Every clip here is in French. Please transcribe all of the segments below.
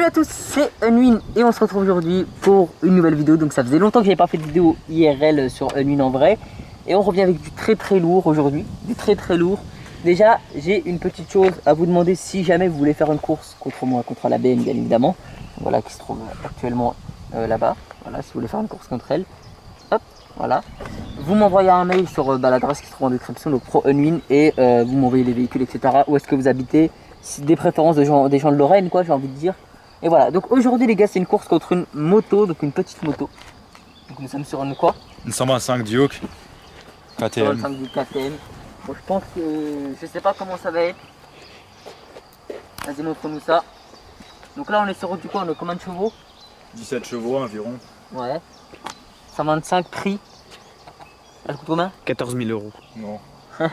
Salut à tous, c'est Unwin et on se retrouve aujourd'hui pour une nouvelle vidéo. Donc ça faisait longtemps que j'avais pas fait de vidéo IRL sur Unwin en vrai. Et on revient avec du très lourd aujourd'hui, du très lourd. Déjà, j'ai une petite chose à vous demander si jamais vous voulez faire une course contre moi, contre la BM bien évidemment. Voilà, qui se trouve actuellement là-bas. Voilà, si vous voulez faire une course contre elle. Hop, voilà. Vous m'envoyez un mail sur l'adresse qui se trouve en description, donc pro Unwin, et vous m'envoyez les véhicules, etc. Où est-ce que vous habitez, des préférences des gens de Lorraine, quoi, j'ai envie de dire. Et voilà, donc aujourd'hui les gars, c'est une course contre une moto, donc une petite moto. Donc nous sommes sur une quoi? Une 125 Duke KTM. 125 du KTM. Bon, je pense que je sais pas comment ça va être. Vas-y, montre-nous ça. Donc là, on est sur du quoi? On a combien de chevaux? 17 chevaux environ. Ouais. 125 prix. Elle coûte combien? 14 000 €. Non. Je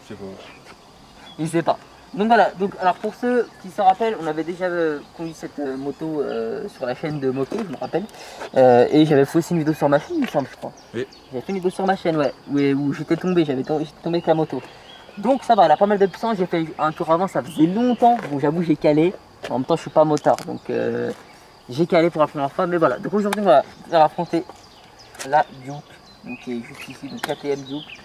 sais pas. Il sait pas. Donc voilà, donc alors pour ceux qui se rappellent, on avait déjà conduit cette moto sur la chaîne de moto, je me rappelle. Et j'avais fait aussi une vidéo sur ma chaîne, il me semble, je crois. Oui. J'avais fait une vidéo sur ma chaîne, ouais, où j'étais tombé, j'étais tombé avec la moto. Donc ça va, elle a pas mal de puissance, j'ai fait un tour avant, ça faisait longtemps. Bon, j'avoue, j'ai calé. En même temps, je suis pas motard, donc j'ai calé pour la première fois. Mais voilà, donc aujourd'hui, on va affronter la Duke, donc qui est juste ici, donc KTM Duke.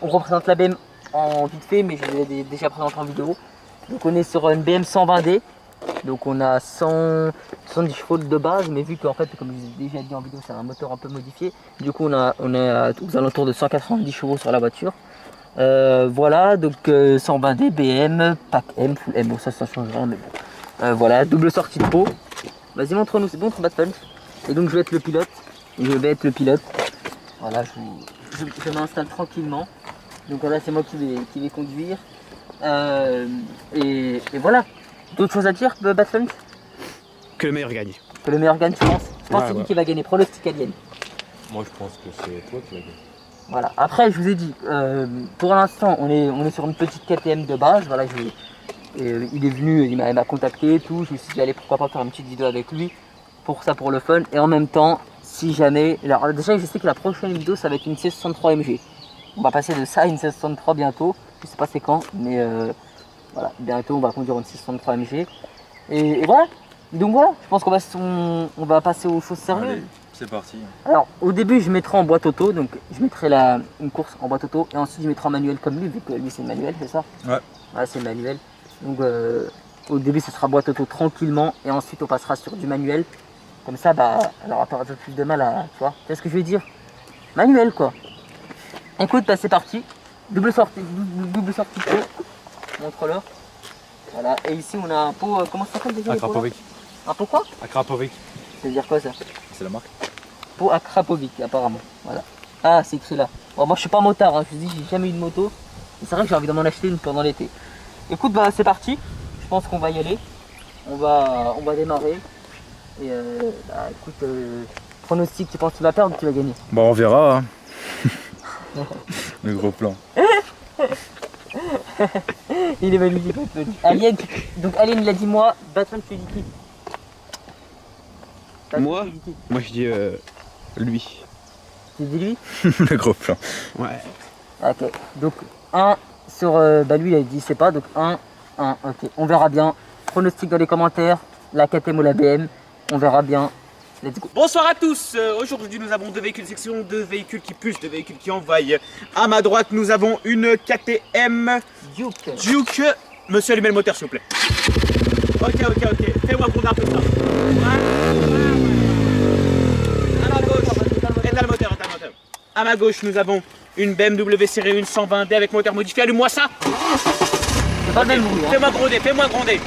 On représente la BM en vite fait, mais je l'ai déjà présenté en vidéo. Donc on est sur une BM 120D, donc on a 170 chevaux de base, mais vu qu'en fait, comme je vous ai déjà dit en vidéo, c'est un moteur un peu modifié, du coup on est aux alentours de 190 chevaux sur la voiture. Voilà, donc 120D, BM, pack M, full M, bon ça change rien, mais bon. Voilà, double sortie de pot. Vas-y, montre-nous, c'est bon, trop bad punch. Et donc je vais être le pilote, Voilà, je m'installe tranquillement. Donc voilà, c'est moi qui vais conduire. Et voilà. D'autres choses à dire, Batfunk? Que le meilleur gagne. Que le meilleur gagne, tu penses? Je pense que c'est Ouais. lui qui va gagner. Pronostic alien. Moi je pense que c'est toi qui vas gagner. Voilà. Après, je vous ai dit, pour l'instant, on est sur une petite KTM de base. Voilà, il est venu, il m'a contacté et tout. Je me suis dit, allez, pourquoi pas faire une petite vidéo avec lui pour le fun. Et en même temps, si jamais. Alors, déjà, je sais que la prochaine vidéo, ça va être une C63 MG. On va passer de ça à une 1663 bientôt. Je sais pas c'est quand, mais voilà, bientôt on va conduire une 663 MG. Et voilà. Donc voilà, je pense on va passer aux choses sérieuses. Allez, c'est parti. Alors au début je mettrai en boîte auto, donc je mettrai une course en boîte auto et ensuite je mettrai en manuel comme lui, vu que lui c'est manuel, c'est ça? Ouais. Ouais, c'est manuel. Donc au début ce sera boîte auto tranquillement et ensuite on passera sur du manuel. Comme ça, bah, elle aura pas un peu plus de mal à, tu vois, c'est ce que je veux dire? Manuel quoi. Écoute, bah, c'est parti. Double sortie de pot. Montre-leur. Voilà. Et ici on a un pot. Comment ça s'appelle déjà? Akrapovic. Un pot quoi? Akrapovic. Ça veut dire quoi ça? C'est la marque. Pot Akrapovic apparemment. Voilà. Ah, c'est écrit là. Bon, moi je suis pas motard, hein. Je vous dis, j'ai jamais eu de moto. Et c'est vrai que j'ai envie de m'en acheter une pendant l'été. Écoute, bah c'est parti. Je pense qu'on va y aller. On va démarrer. Et bah écoute, pronostic, tu penses que tu vas perdre ou tu vas gagner? Bon, on verra. Hein. Le gros plan. Il est magnifique. Alien, donc Alien il a dit moi, Batman tu dis qui? Batman, Moi tu dis qui? Moi je dis lui. Tu dis lui? Le gros plan. Ouais. Ok, donc 1 sur, bah lui il a dit c'est pas, donc 1, ok, on verra bien. Pronostic dans les commentaires, la KTM ou la BM, on verra bien. Let's go. Bonsoir à tous, aujourd'hui nous avons deux véhicules section, deux véhicules qui pulsent, deux véhicules qui envoient. À ma droite nous avons une KTM Duke. Monsieur allumez le moteur s'il vous plaît. Ok, fais-moi gronder un peu ça. À ma gauche, éteins le moteur. À ma gauche nous avons une BMW série 1 120D avec moteur modifié, allume-moi ça. C'est pas le même bruit, hein. Fais-moi gronder.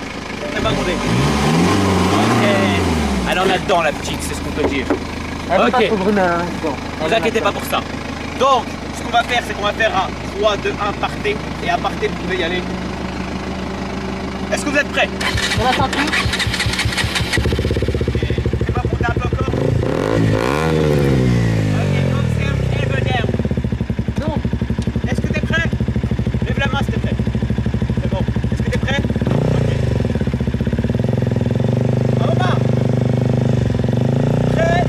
Ok. Alors là-dedans la petite, c'est ce qu'on peut dire. Elle veut Ok. pas trop brumer, hein, dedans. Ne vous inquiétez pas pour ça. Donc, ce qu'on va faire, c'est qu'on va faire un 3, 2, 1, partez. Et à partez, vous pouvez y aller. Est-ce que vous êtes prêts? On a senti. C'est pas pour un peu encore. Ok, observe et venez. Non. Est-ce que t'es prêt? Lève la main si t'es prêt. C'est bon. Est-ce que t'es prêt? Ok. Omar. Prêt?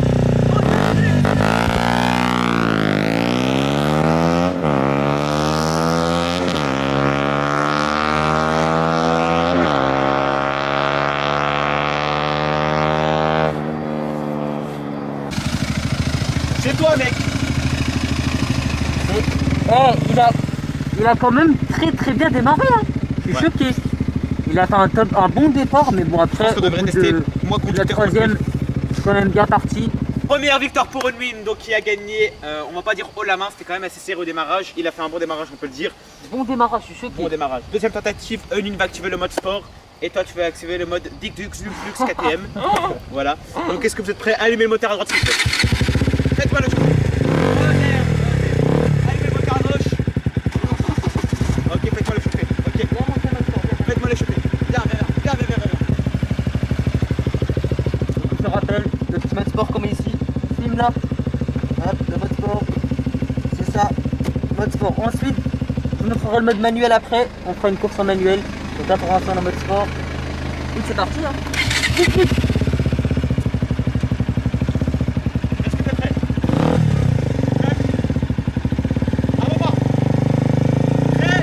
Il a quand même très bien démarré. Hein. Je suis choqué. Il a fait un bon départ, mais bon après, qu'on devrait tester moi la troisième, c'est quand même bien parti. Première victoire pour Unwin, donc qui a gagné, on va pas dire haut la main, c'était quand même assez serré au démarrage. Il a fait un bon démarrage, on peut le dire. Bon démarrage, je suis choqué. Bon démarrage. Deuxième tentative, Unwin va activer le mode sport. Et toi, tu vas activer le mode Dick Dux Flux KTM. Voilà. Donc, est-ce que vous êtes prêts à allumer le moteur à droite, s'il vous plaît? Faites-moi le choix. Allumez le moteur à gauche. Ok, faites-moi le choper. Ok. Faites-moi le choper. Viens. Donc, je rappelle, le petit mode sport comme ici. Filme là. Hop, le mode sport. C'est ça. Mode sport. Ensuite, je vous ferai le mode manuel après. On fera une course en manuel. Donc là pour rentrer en mode sport. Et c'est parti hein. Vite. Est-ce que t'es prêt? À moment. Prêt?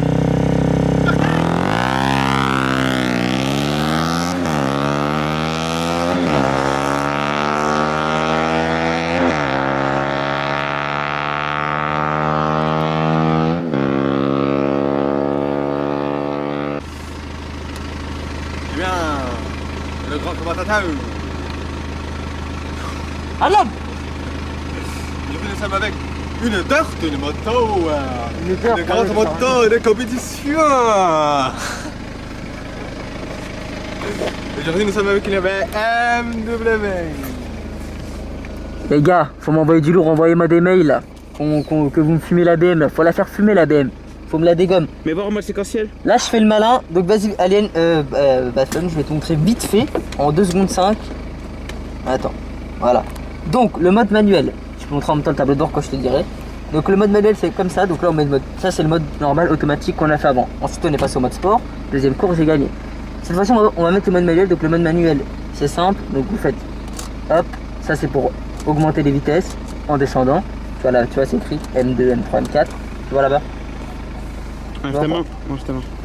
Eh bien, le grand commentateur. Allez. Aujourd'hui, nous sommes avec une dirt, une moto. Une dirt, Une grande oui, moto de compétition. Aujourd'hui, nous sommes avec une BMW. Les gars, faut m'envoyer du lourd, envoyez-moi des mails là. Que vous me fumez la BM là. Faut la faire fumer la BM. Faut me la dégomme. Mais voir en mode séquentiel. Là je fais le malin, donc vas-y Alien, Baston, je vais te montrer vite fait, en 2 secondes 5. Attends, voilà. Donc le mode manuel, je peux montrer en même temps le tableau de bord quand je te dirai. Donc le mode manuel c'est comme ça, donc là on met le mode, ça c'est le mode normal automatique qu'on a fait avant. Ensuite on est passé au mode sport, deuxième course j'ai gagné. Cette fois-ci on va mettre le mode manuel, donc le mode manuel c'est simple, donc vous faites, hop, ça c'est pour augmenter les vitesses en descendant. Tu vois là, tu vois c'est écrit M2, M3, M4, tu vois là-bas. Justement.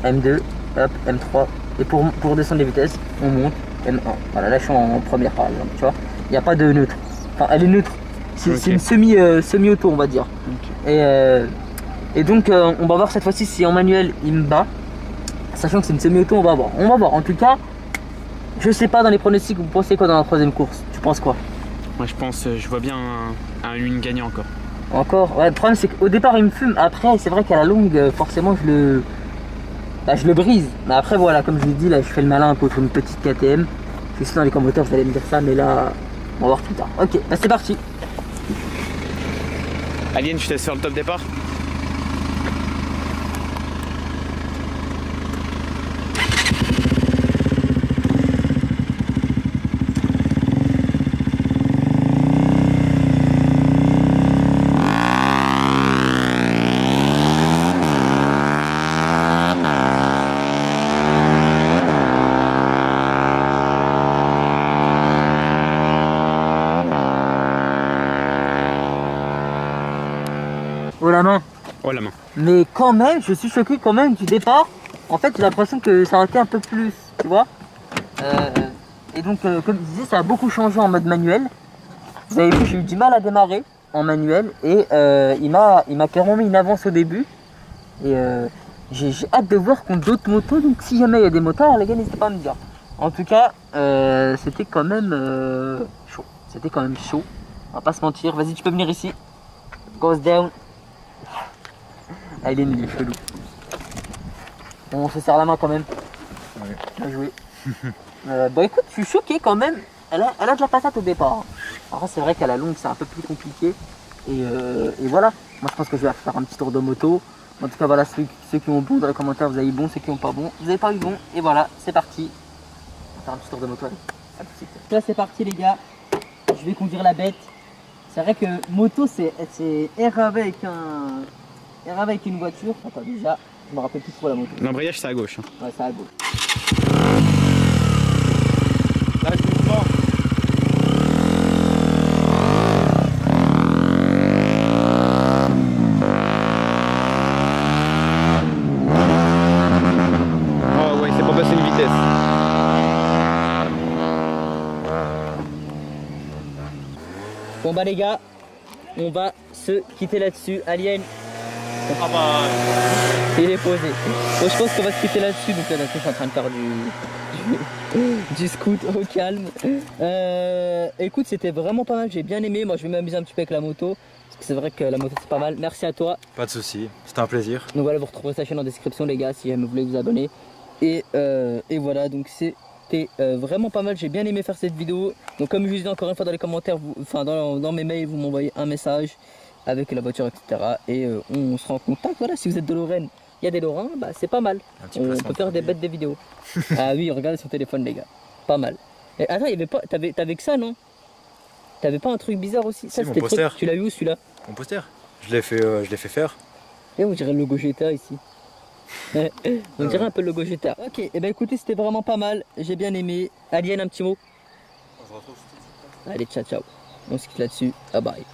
M2, hop, M3. Et pour descendre les vitesses, on monte M1. Voilà, là je suis en première par exemple, tu vois. Il n'y a pas de neutre. Enfin, elle est neutre. C'est une semi-auto, on va dire. Okay. Et donc, on va voir cette fois-ci si en manuel il me bat. Sachant que c'est une semi-auto, on va voir. On va voir. En tout cas, je sais pas dans les pronostics, vous pensez quoi dans la troisième course? Tu penses quoi? Moi je pense, je vois bien un Unwin gagnant encore. Encore? Ouais, le problème c'est qu'au départ il me fume, après c'est vrai qu'à la longue forcément je le brise. Mais après voilà, comme je l'ai dit là, je fais le malin contre une petite KTM. Je sais dans les commentaires vous allez me dire ça, mais là on va voir plus tard. Ok, bah c'est parti. Alien, je te laisse faire le top départ. Oh la main. Oh la main. Mais quand même, je suis choqué quand même du départ. En fait, j'ai l'impression que ça aurait été un peu plus, tu vois. Et donc, comme je disais, ça a beaucoup changé en mode manuel. Vous avez vu, j'ai eu du mal à démarrer en manuel et il m'a carrément mis une avance au début. Et j'ai hâte de voir contre d'autres motos. Donc, si jamais il y a des motards, les gars, n'hésitez pas à me dire. En tout cas, c'était quand même chaud. C'était quand même chaud. On va pas se mentir. Vas-y, tu peux venir ici. Goes down. Ah, il est chelou. Bon, on se serre la main quand même. Ouais. Bien joué. Bon écoute, je suis choqué quand même. Elle a de la patate au départ. Après c'est vrai qu'à la longue c'est un peu plus compliqué. Et voilà. Moi je pense que je vais faire un petit tour de moto. En tout cas voilà, ceux qui ont bon dans les commentaires, vous avez eu bon, ceux qui n'ont pas bon, vous n'avez pas eu bon. Et voilà, c'est parti. On va faire un petit tour de moto. Allez. À tout de suite. Là c'est parti les gars. Je vais conduire la bête. C'est vrai que moto c'est RAV avec une voiture. Attends déjà, je me rappelle plus trop la moto. L'embrayage c'est à gauche. Hein. Ouais, c'est à gauche. Là, je suis mort. Oh ouais, c'est pour passer une vitesse. Bon bah les gars, on va se quitter là-dessus. Alien, Ah bah. Il est posé. Bon, je pense qu'on va se quitter là-dessus. Donc là, je suis en train de faire du scoot au calme. Écoute, c'était vraiment pas mal. J'ai bien aimé. Moi, je vais m'amuser un petit peu avec la moto. Parce que c'est vrai que la moto, c'est pas mal. Merci à toi. Pas de soucis, c'était un plaisir. Donc voilà, vous retrouverez sa chaîne en description, les gars, si jamais vous voulez vous abonner. Et voilà, donc c'était vraiment pas mal. J'ai bien aimé faire cette vidéo. Donc, comme je vous disais encore une fois dans les commentaires, enfin dans mes mails, vous m'envoyez un message avec la voiture, etc. Et on se rend en contact. Voilà, si vous êtes de Lorraine, il y a des Lorrains, bah c'est pas mal. On peut faire des bêtes de vidéos. Ah oui, regardez son téléphone, les gars. Pas mal. Et attends, il y avait pas. T'avais que ça, non? T'avais pas un truc bizarre aussi? Ça, mon c'était poster. Tu l'as eu où celui-là? Mon poster, je l'ai fait faire. Et on dirait le logo GTA ici. On dirait un peu le logo GTA. Ok, et ben écoutez, c'était vraiment pas mal. J'ai bien aimé. Alien, un petit mot? On se retrouve. Allez, ciao, ciao. On se quitte là-dessus. Bye bye.